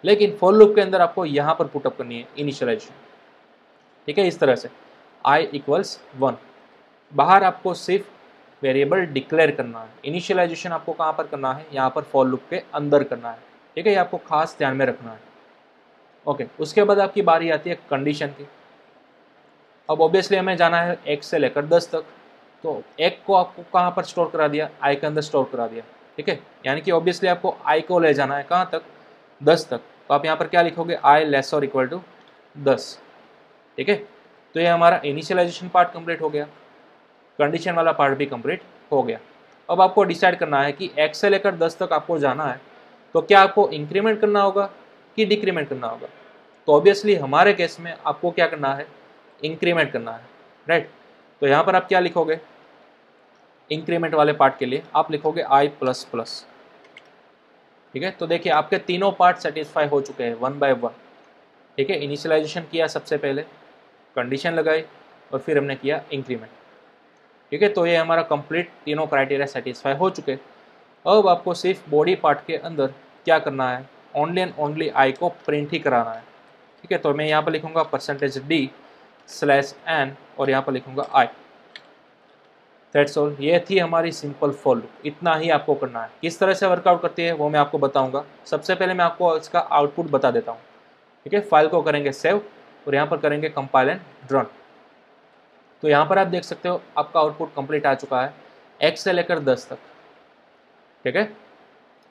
लेकिन फॉर लूप के अंदर आपको यहाँ पर पुटअप करनी है इनिशियलाइजेशन। ठीक है, इस तरह से i = 1। बाहर आपको सिर्फ वेरिएबल डिक्लेयर करना है। इनिशियलाइजेशन आपको कहाँ पर करना है, यहाँ पर फॉर लूप के अंदर करना है। ठीक है, ये आपको खास ध्यान में रखना है। ओके, उसके बाद आपकी बारी आती है कंडीशन की। अब ऑब्वियसली हमें जाना है 1 से लेकर 10 तक, तो 1 को आपको कहाँ पर स्टोर करा दिया, i के अंदर स्टोर करा दिया। ठीक है, यानी कि ऑब्वियसली आपको i को ले जाना है कहाँ तक, 10 तक। तो आप यहाँ पर क्या लिखोगे, i < 10। ठीक है, तो ये हमारा इनिशियलाइजेशन पार्ट कंप्लीट हो गया, कंडीशन वाला पार्ट भी कंप्लीट हो गया। अब आपको डिसाइड करना है कि 1 से लेकर 10 तक आपको जाना है, तो क्या आपको इंक्रीमेंट करना होगा कि डिक्रीमेंट करना होगा। तो ऑब्वियसली हमारे केस में आपको क्या करना है, इंक्रीमेंट करना है, राइट। तो यहाँ पर आप क्या लिखोगे, इंक्रीमेंट वाले पार्ट के लिए आप लिखोगे i++। ठीक है, तो देखिए आपके तीनों पार्ट सेटिस्फाई हो चुके हैं 1 बाय 1। ठीक है, इनिशियलाइजेशन किया सबसे पहले, कंडीशन लगाई और फिर हमने किया इंक्रीमेंट। ठीक है, तो ये हमारा कंप्लीट तीनों क्राइटेरिया सेटिस्फाई हो चुके। अब आपको सिर्फ बॉडी पार्ट के अंदर क्या करना है, ओनली एंड ओनली i को प्रिंट ही कराना है। ठीक है, तो मैं यहाँ पर लिखूँगा %d/n और यहाँ पर लिखूँगा i। दैट्स ऑल, ये थी हमारी सिंपल फॉर लूप। इतना ही आपको करना है। किस तरह से वर्कआउट करती है वो मैं आपको बताऊँगा। सबसे पहले मैं आपको इसका आउटपुट बता देता हूँ। ठीक है, फाइल को करेंगे सेव और यहाँ पर करेंगे कंपाइल एंड रन। तो यहाँ पर आप देख सकते हो आपका आउटपुट कंप्लीट आ चुका है 1 से लेकर 10 तक। ठीक है,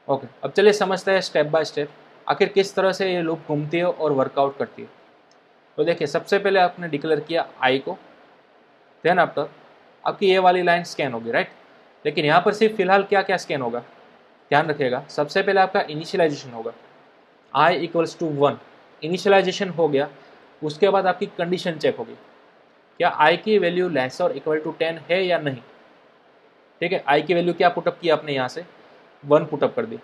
ओके। अब चलिए समझते हैं स्टेप बाय स्टेप आखिर किस तरह से ये लूप घूमती है और वर्कआउट करती है। तो देखिए सबसे पहले आपने डिक्लेयर किया i को, देन आफ्टर आपकी ये वाली लाइन स्कैन होगी, राइट। लेकिन यहाँ पर सिर्फ फिलहाल क्या क्या स्कैन होगा, ध्यान रखिएगा। सबसे पहले आपका इनिशियलाइजेशन होगा, i = 1, इनिशियलाइजेशन हो गया। उसके बाद आपकी कंडीशन चेक होगी, क्या i की वैल्यू < 10 है या नहीं। ठीक है, i की वैल्यू क्या पुटअप किया आपने, यहाँ से 1 पुटअप कर दी।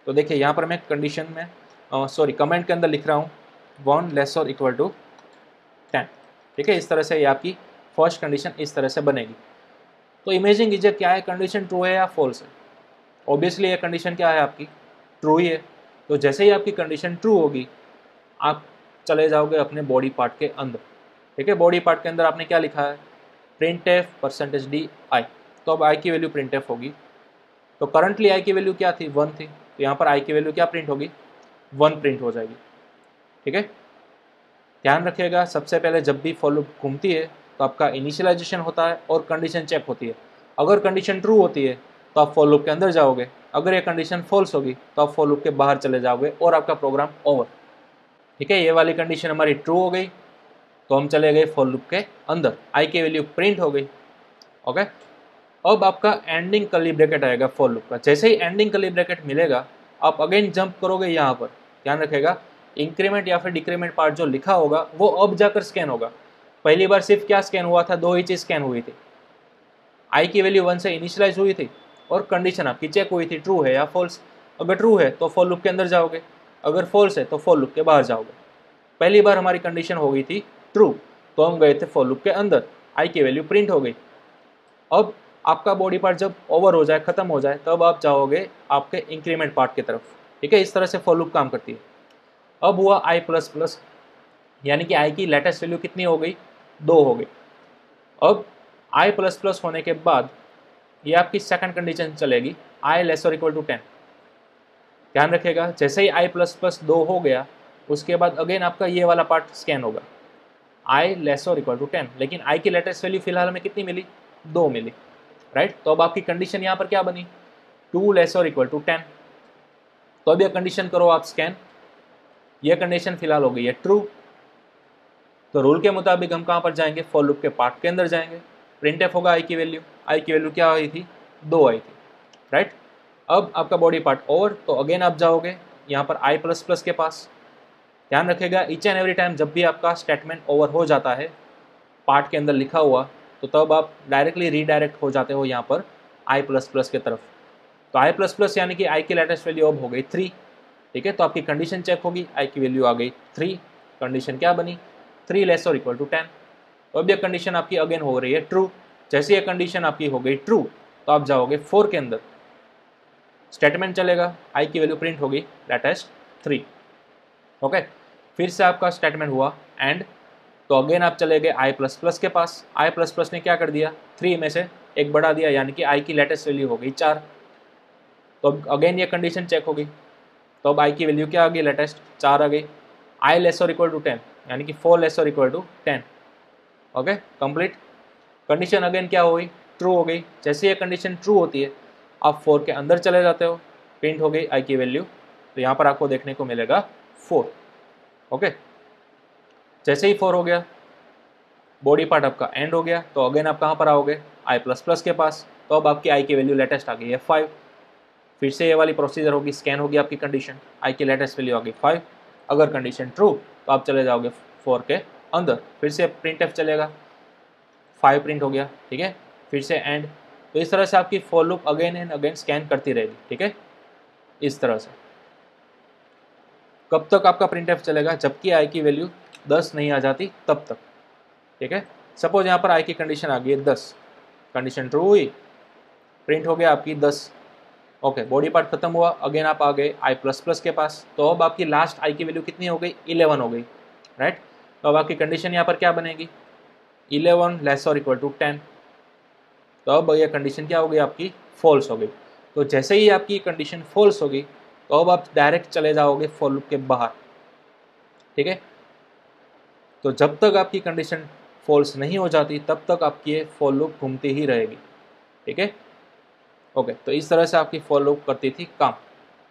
तो देखिए यहाँ पर मैं कंडीशन में कमेंट के अंदर लिख रहा हूँ 1 < 10 10। ठीक है, इस तरह से ये आपकी फर्स्ट कंडीशन इस तरह से बनेगी। तो इमेजिन कीजिए क्या है, कंडीशन ट्रू है या फॉल्स है। ऑब्वियसली ये कंडीशन क्या है आपकी, ट्रू ही है। तो जैसे ही आपकी कंडीशन ट्रू होगी आप चले जाओगे अपने बॉडी पार्ट के अंदर। ठीक है, बॉडी पार्ट के अंदर आपने क्या लिखा है, print F percentage D I. तो अब आई की वैल्यू प्रिंट एफ होगी। तो करंटली आई की वैल्यू क्या थी, 1 थी, तो यहाँ पर आई की वैल्यू क्या प्रिंट होगी, 1 प्रिंट हो जाएगी। ठीक है, ध्यान रखिएगा सबसे पहले जब भी फॉर लूप घूमती है तो आपका इनिशियलाइजेशन होता है और कंडीशन चेक होती है। अगर कंडीशन ट्रू होती है तो आप फॉर लूप के अंदर जाओगे, अगर ये कंडीशन फॉल्स होगी तो आप फॉर लूप के बाहर चले जाओगे और आपका प्रोग्राम ओवर। ठीक है, ये वाली कंडीशन हमारी ट्रू हो गई तो हम चले गए फॉर लूप के अंदर, आई की वैल्यू प्रिंट हो गई। ओके, अब आपका एंडिंग कर्ली ब्रैकेट आएगा फॉर लूप का। जैसे ही एंडिंग कर्ली ब्रैकेट मिलेगा आप अगेन जंप करोगे यहाँ पर। ध्यान रखेगा इंक्रीमेंट या फिर डिक्रीमेंट पार्ट जो लिखा होगा वो अब जाकर स्कैन होगा। पहली बार सिर्फ क्या स्कैन हुआ था, 2 ही चीज़ स्कैन हुई थी, आई की वैल्यू 1 से इनिशियलाइज हुई थी और कंडीशन आपकी चेक हुई थी ट्रू है या फॉल्स। अगर ट्रू है तो फॉर लूप के अंदर जाओगे, अगर फॉल्स है तो फॉर लूप के बाहर जाओगे। पहली बार हमारी कंडीशन हो गई थी ट्रू तो हम गए थे फॉर लूप के अंदर, आई की वैल्यू प्रिंट हो गई। अब आपका बॉडी पार्ट जब ओवर हो जाए, खत्म हो जाए, तब आप जाओगे आपके इंक्रीमेंट पार्ट की तरफ। ठीक है, इस तरह से फॉर लूप काम करती है। अब हुआ आई प्लस प्लस, यानी कि आई की लेटेस्ट वैल्यू कितनी हो गई, 2 हो गई। अब आई प्लस प्लस होने के बाद ये आपकी सेकंड कंडीशन चलेगी, आई लेस और इक्वल टू 10। ध्यान रखिएगा जैसे ही आई प्लस प्लस 2 हो गया उसके बाद अगेन आपका ये वाला पार्ट स्कैन होगा, आई लेस और इक्वल टू 10। लेकिन आई की लेटेस्ट वैल्यू फिलहाल हमें कितनी मिली, 2 मिली, राइट। तो अब आपकी कंडीशन यहाँ पर क्या बनी, 2 लेस और इक्वल टू 10। तो अब यह कंडीशन करो आप स्कैन, यह कंडीशन फिलहाल हो गई है ट्रू। तो रूल के मुताबिक हम कहाँ पर जाएंगे, फॉर लूप के पार्ट के अंदर जाएंगे। प्रिंट एफ होगा आई की वैल्यू क्या आई थी, 2 आई थी, राइट। अब आपका बॉडी पार्ट ओवर, तो अगेन आप जाओगे यहाँ पर आई प्लस प्लस के पास। ध्यान रखेगा ईच एंड एवरी टाइम जब भी आपका स्टेटमेंट ओवर हो जाता है पार्ट के अंदर लिखा हुआ, तो तब आप डायरेक्टली रीडायरेक्ट हो जाते हो यहाँ पर आई प्लस प्लस के तरफ। तो आई प्लस प्लस यानी कि आई की लेटेस्ट वैल्यू अब हो गई 3। ठीक है, तो आपकी कंडीशन चेक होगी, आई की वैल्यू आ गई 3, कंडीशन क्या बनी, 3 लेस और इक्वल टू 10। तो अब यह कंडीशन आपकी अगेन हो रही है ट्रू। जैसे ये कंडीशन आपकी हो गई ट्रू तो आप जाओगे 4 के अंदर, स्टेटमेंट चलेगा, आई की वैल्यू प्रिंट होगी लेटेस्ट 3। ओके, फिर से आपका स्टेटमेंट हुआ एंड, तो अगेन आप चले गए आई प्लस प्लस के पास। आई प्लस प्लस ने क्या कर दिया, 3 में से एक बढ़ा दिया, यानी कि आई की लेटेस्ट वैल्यू हो गई 4। तो अब अगेन ये कंडीशन चेक होगी, तो अब आई की वैल्यू क्या आ गई, लेटेस्ट 4 आ गई। आई लेस और इक्वल टू 10 यानी कि 4 लेस और equal to 10। Okay, complete. Condition again क्या हो गई, ट्रू हो गई। जैसे ये कंडीशन ट्रू होती है आप 4 के अंदर चले जाते हो, प्रिंट हो गई आई की वैल्यू। तो यहाँ पर आपको देखने को मिलेगा 4। ओके, जैसे ही 4 हो गया बॉडी पार्ट आपका एंड हो गया, तो अगेन आप कहाँ पर आओगे, आई प्लस प्लस के पास। तो अब आपकी आई की वैल्यू लेटेस्ट आ गई है 5। फिर से ये वाली प्रोसीजर होगी, स्कैन होगी आपकी कंडीशन, आई की लेटेस्ट वैल्यू आ गई 5। अगर कंडीशन ट्रू तो आप चले जाओगे 4 के अंदर, फिर से प्रिंट एफ चलेगा, 5 प्रिंट हो गया। ठीक है, फिर से एंड। तो इस तरह से आपकी for loop again and again scan करती रहेगी। ठीक है, इस तरह से कब तक आपका प्रिंट एफ चलेगा, जबकि आई की वैल्यू 10 नहीं आ जाती तब तक। ठीक है, सपोज यहाँ पर आई की कंडीशन आ गई है 10, कंडीशन ट्रू हुई, प्रिंट हो गया आपकी 10। ओके, बॉडी पार्ट खत्म हुआ, अगेन आप आ गए आई प्लस प्लस के पास। तो अब आपकी लास्ट आई की वैल्यू कितनी हो गई, 11 हो गई, राइट। तो अब आपकी कंडीशन यहाँ पर क्या बनेगी, 11 लेस और इक्वल टू 10। तो अब यह कंडीशन क्या हो गई आपकी, फॉल्स हो गई। तो जैसे ही आपकी कंडीशन फॉल्स होगी तो अब आप डायरेक्ट चले जाओगे फॉर लूप के बाहर। ठीक है, तो जब तक आपकी कंडीशन फॉल्स नहीं हो जाती तब तक आपकी ये फॉर लूप घूमती ही रहेगी। ठीक है, ओके, तो इस तरह से आपकी फॉर लूप करती थी काम।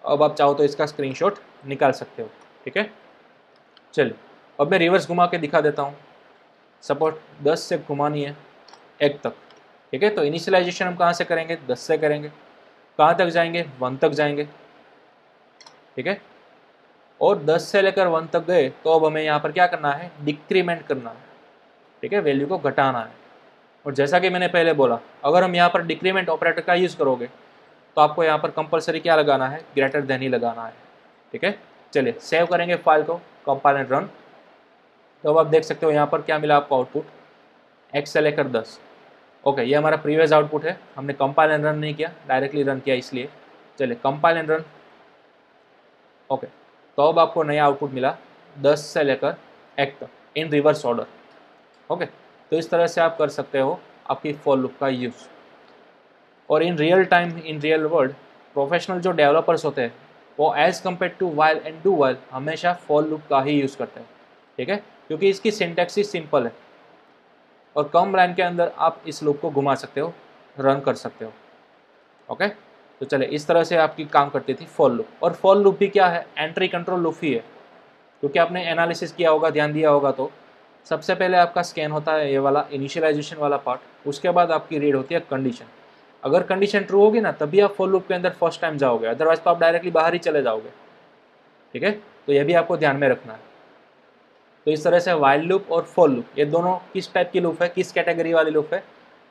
अब आप चाहो तो इसका स्क्रीनशॉट निकाल सकते हो। ठीक है, चलिए अब मैं रिवर्स घुमा के दिखा देता हूँ। सपोज 10 से घुमानी है 1 तक। ठीक है, तो इनिशियलाइजेशन हम कहाँ से करेंगे, 10 से करेंगे। कहाँ तक जाएंगे, 1 तक जाएंगे। ठीक है, और 10 से लेकर 1 तक गए तो अब हमें यहाँ पर क्या करना है, डिक्रीमेंट करना है। ठीक है, वैल्यू को घटाना है। और जैसा कि मैंने पहले बोला, अगर हम यहाँ पर डिक्रीमेंट ऑपरेटर का यूज़ करोगे तो आपको यहाँ पर कंपलसरी क्या लगाना है, ग्रेटर देन ही लगाना है। ठीक है, चलिए सेव करेंगे फाइल को, कंपाइल एंड रन। तो अब आप देख सकते हो यहाँ पर क्या मिला आपको आउटपुट, x से लेकर 10। ओके, ये हमारा प्रीवियस आउटपुट है, हमने कंपाइल एंड रन नहीं किया, डायरेक्टली रन किया इसलिए। चलिए कंपाइल एंड रन। ओके, तो अब आपको नया आउटपुट मिला 10 से लेकर 1 तक इन रिवर्स ऑर्डर। ओके, तो इस तरह से आप कर सकते हो आपकी फॉर लूप का यूज़। और in real time, in real world, professional जो डेवलपर्स होते हैं वो as compare to while and do while हमेशा फॉर लूप का ही यूज़ करते हैं। ठीक है, क्योंकि इसकी सिंटैक्स ही सिंपल है और कम लाइन के अंदर आप इस लूप को घुमा सकते हो, रन कर सकते हो। ओके, तो चले इस तरह से आपकी काम करती थी फॉर लूप। और फॉर लूप भी क्या है, एंट्री कंट्रोल लूप ही है, क्योंकि आपने एनालिसिस किया होगा, ध्यान दिया होगा, तो सबसे पहले आपका स्कैन होता है ये वाला इनिशियलाइजेशन वाला पार्ट, उसके बाद आपकी रीड होती है कंडीशन। अगर कंडीशन ट्रू होगी ना तभी आप फॉर लूप के अंदर फर्स्ट टाइम जाओगे, अदरवाइज तो आप डायरेक्टली बाहर ही चले जाओगे। ठीक है, तो ये भी आपको ध्यान में रखना है। तो इस तरह से वाइल लूप और फॉर लूप ये दोनों किस टाइप की लूप है, किस कैटेगरी वाली लूप है,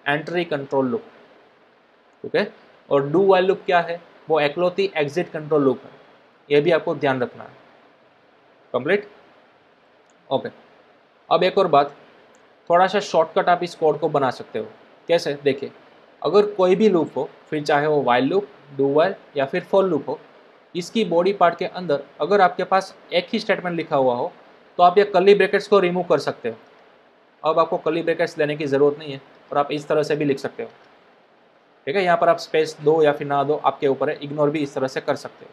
एंट्री कंट्रोल लूप। ओके, और डू वाइल लूप क्या है, वो एकलौती एग्जिट कंट्रोल लूप है, ये भी आपको ध्यान रखना है। कंप्लीट। ओके, अब एक और बात, थोड़ा सा शॉर्टकट आप इस कोड को बना सकते हो। कैसे, देखिए, अगर कोई भी लूप हो, फिर चाहे वो वाइल लूप, डू वाइल या फिर फॉर लूप हो, इसकी बॉडी पार्ट के अंदर अगर आपके पास एक ही स्टेटमेंट लिखा हुआ हो तो आप ये कर्ली ब्रैकेट्स को रिमूव कर सकते हो। अब आपको कर्ली ब्रैकेट्स लेने की ज़रूरत नहीं है और आप इस तरह से भी लिख सकते हो। ठीक है, यहाँ पर आप स्पेस दो या फिर ना दो, आपके ऊपर है, इग्नोर भी इस तरह से कर सकते हो,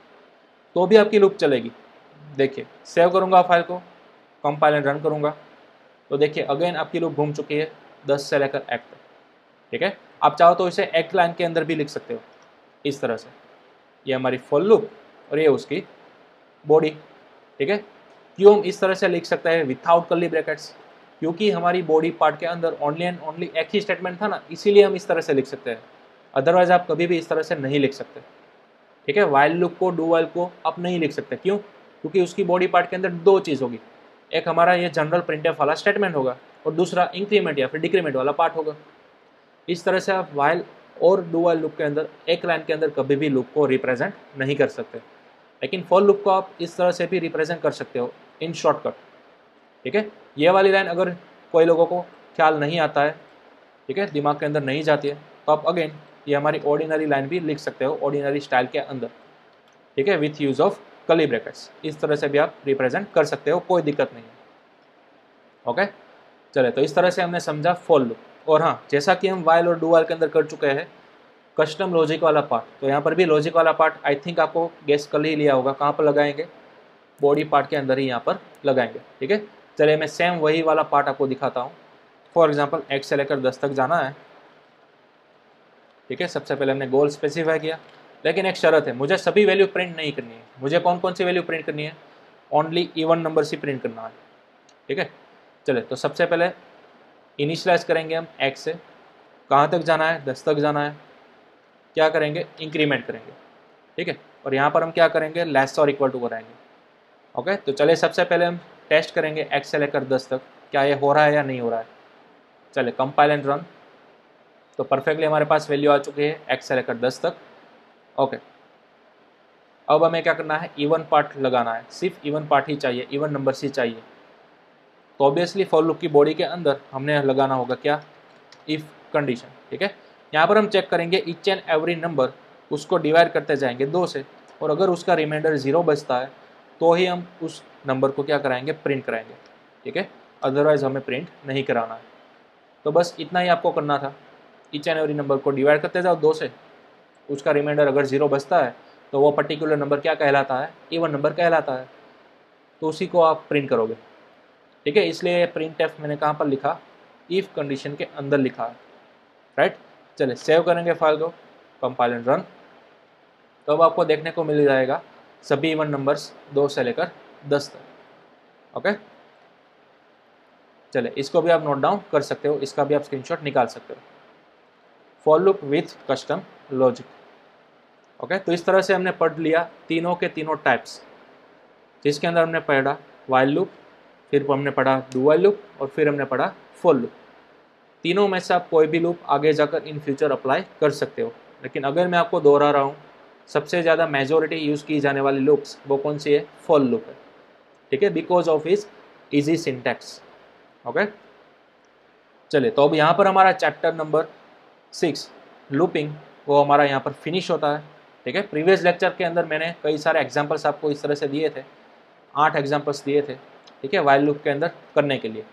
तो भी आपकी लूप चलेगी। देखिए, सेव करूँगा फाइल को, कंपाइल एंड रन करूँगा, तो देखिए अगेन आपकी लूप घूम चुकी है 10 से लेकर 1 तक। ठीक है, आप चाहो तो इसे एक लाइन के अंदर भी लिख सकते हो इस तरह से, ये हमारी फॉर लूप और ये उसकी बॉडी। ठीक है, क्यों हम इस तरह से लिख सकते हैं विथआउट कर्ली ब्रैकेट्स, क्योंकि हमारी बॉडी पार्ट के अंदर ओनली एंड ओनली एक ही स्टेटमेंट था ना, इसीलिए हम इस तरह से लिख सकते हैं, अदरवाइज आप कभी भी इस तरह से नहीं लिख सकते। ठीक है, वाइल लूप को, डू वाइल को आप नहीं लिख सकते, क्यों, क्योंकि उसकी बॉडी पार्ट के अंदर दो चीज़ होगी, एक हमारा ये जनरल प्रिंटफ वाला स्टेटमेंट होगा और दूसरा इंक्रीमेंट या फिर डिक्रीमेंट वाला पार्ट होगा। इस तरह से आप वाइल और डू वाइल लूप के अंदर एक लाइन के अंदर कभी भी लूप को रिप्रेजेंट नहीं कर सकते, लेकिन फॉर लूप को आप इस तरह से भी रिप्रेजेंट कर सकते हो इन शॉर्टकट। ठीक है, ये वाली लाइन अगर कोई लोगों को ख्याल नहीं आता है, ठीक है, दिमाग के अंदर नहीं जाती है, तो आप अगेन ये हमारी ऑर्डिनरी लाइन भी लिख सकते हो ऑर्डिनरी स्टाइल के अंदर। ठीक है, with use of curly brackets, इस तरह से भी आप रिप्रेजेंट कर सकते हो, कोई दिक्कत नहीं है। ओके, चले, तो इस तरह से हमने समझा फॉर लूप। और हाँ, जैसा कि हम वाइल और डू वाइल के अंदर कर चुके हैं कस्टम लॉजिक वाला पार्ट, तो यहाँ पर भी लॉजिक वाला पार्ट आई थिंक आपको गेस कर ही लिया होगा, कहाँ पर लगाएंगे, बॉडी पार्ट के अंदर ही यहाँ पर लगाएंगे। ठीक है, चलिए मैं सेम वही वाला पार्ट आपको दिखाता हूँ। फॉर एग्जांपल 1 से लेकर 10 तक जाना है। ठीक है, सबसे पहले हमने गोल स्पेसिफाई किया, लेकिन एक शर्त है, मुझे सभी वैल्यू प्रिंट नहीं करनी है। मुझे कौन कौन सी वैल्यू प्रिंट करनी है, ओनली इवन नंबर से प्रिंट करना है। ठीक है, चले, तो सबसे पहले इनिशियलाइज करेंगे हम 1 से, कहाँ तक जाना है, 10 तक जाना है, क्या करेंगे, इंक्रीमेंट करेंगे। ठीक है, और यहाँ पर हम क्या करेंगे, लेस और इक्वल टू कराएंगे। ओके, तो चलिए सबसे पहले हम टेस्ट करेंगे 1 से लेकर 10 तक, क्या ये हो रहा है या नहीं हो रहा है। चलिए कंपाइल एंड रन, तो परफेक्टली हमारे पास वैल्यू आ चुकी है 1 से लेकर 10 तक। ओके, अब हमें क्या करना है, इवन पार्ट लगाना है, सिर्फ इवन पार्ट ही चाहिए, इवन नंबर्स ही चाहिए। तो ऑब्वियसली फॉर लूप की बॉडी के अंदर हमने लगाना होगा क्या, इफ़ कंडीशन। ठीक है, यहाँ पर हम चेक करेंगे ईच एंड एवरी नंबर, उसको डिवाइड करते जाएंगे 2 से, और अगर उसका रिमाइंडर 0 बचता है तो ही हम उस नंबर को क्या कराएंगे, प्रिंट कराएंगे। ठीक है, अदरवाइज हमें प्रिंट नहीं कराना है। तो बस इतना ही आपको करना था, ईच एंड एवरी नंबर को डिवाइड करते जाओ 2 से, उसका रिमाइंडर अगर 0 बचता है तो वो पर्टिकुलर नंबर क्या कहलाता है, इवन नंबर कहलाता है, तो उसी को आप प्रिंट करोगे। ठीक है, इसलिए प्रिंट एफ मैंने कहाँ पर लिखा, इफ़ कंडीशन के अंदर लिखा है, राइट। चलिए सेव करेंगे फाइल को, कंपाइल एंड रन, तो अब आपको देखने को मिल जाएगा सभी इवन नंबर्स 2 से लेकर 10 तक। ओके, चलिए इसको भी आप नोट डाउन कर सकते हो, इसका भी आप स्क्रीनशॉट निकाल सकते हो। For loop with custom logic. Okay, तो इस तरह से हमने पढ़ लिया तीनों के तीनों टाइप्स, जिसके अंदर हमने पढ़ा वाइल लूप, फिर हमने पढ़ा डू वाइल लूप, और फिर हमने पढ़ा फॉर लूप। तीनों में से आप कोई भी लूप आगे जाकर इन फ्यूचर अप्लाई कर सकते हो, लेकिन अगर मैं आपको दोहरा रहा हूँ, सबसे ज़्यादा मेजॉरिटी यूज़ की जाने वाली लूप्स वो कौन सी है, फॉर लूप है। ठीक है, because of is easy syntax. Okay, चलिए तो अब यहाँ पर हमारा चैप्टर नंबर 6 लूपिंग वो हमारा यहाँ पर फिनिश होता है। ठीक है, प्रीवियस लेक्चर के अंदर मैंने कई सारे एग्जांपल्स आपको इस तरह से दिए थे, 8 एग्जांपल्स दिए थे। ठीक है, वाइल लूप के अंदर करने के लिए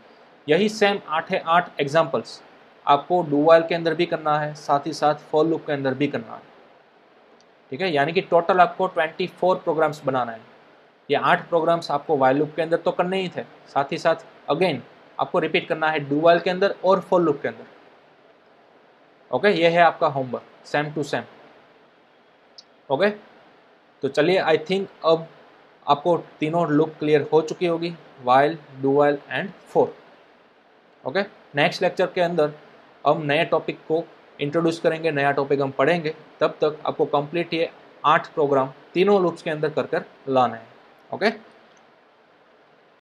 यही सेम 8 एग्जांपल्स आपको डू वाइल के अंदर भी करना है, साथ ही साथ फॉर लूप के अंदर भी करना है। ठीक है, यानी कि टोटल आपको 24 प्रोग्राम्स बनाना है। ये 8 प्रोग्राम्स आपको वाइल लूप के अंदर तो करने ही थे, साथ ही साथ अगेन आपको रिपीट करना है डू वाइल के अंदर और फॉर लूप के अंदर। ओके, ये है आपका homework same to same. Okay, तो चलिए आई थिंक अब आपको तीनों लूप क्लियर हो चुकी होगी, while, do while and for. Okay, next lecture के अंदर हम नए टॉपिक को इंट्रोड्यूस करेंगे, नया टॉपिक हम पढ़ेंगे। तब तक आपको कंप्लीट ये 8 प्रोग्राम तीनों लूप्स के अंदर कर लाना है। ओके।